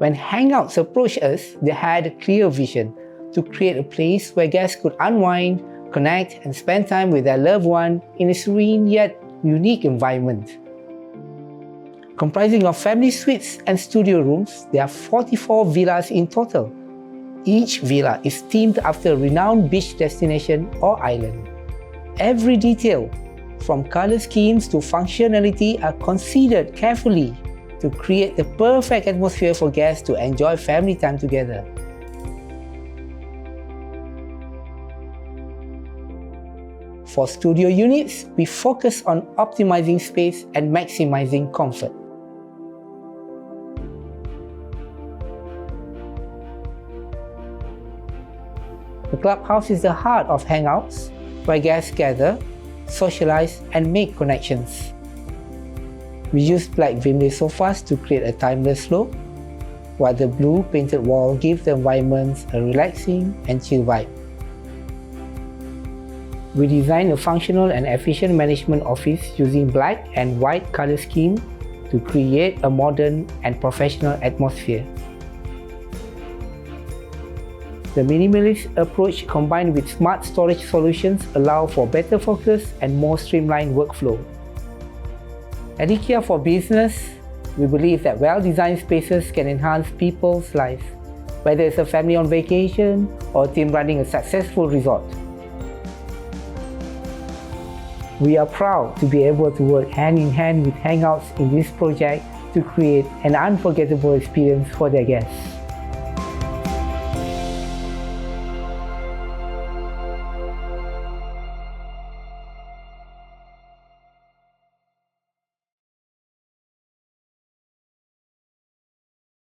When Hangouts approached us, they had a clear vision to create a place where guests could unwind, connect, and spend time with their loved one in a serene yet unique environment. Comprising of family suites and studio rooms, there are 44 villas in total. Each villa is themed after a renowned beach destination or island. Every detail, from color schemes to functionality, are considered carefully to create the perfect atmosphere for guests to enjoy family time together. For studio units, we focus on optimizing space and maximizing comfort. The clubhouse is the heart of Hangouts, where guests gather, socialize, and make connections. We use black Vimley sofas to create a timeless look, while the blue painted wall gives the environment a relaxing and chill vibe. We designed a functional and efficient management office using black and white color scheme to create a modern and professional atmosphere. The minimalist approach combined with smart storage solutions allow for better focus and more streamlined workflow. At IKEA for Business, we believe that well-designed spaces can enhance people's lives, whether it's a family on vacation or a team running a successful resort. We are proud to be able to work hand in hand with Hangouts in this project to create an unforgettable experience for their guests.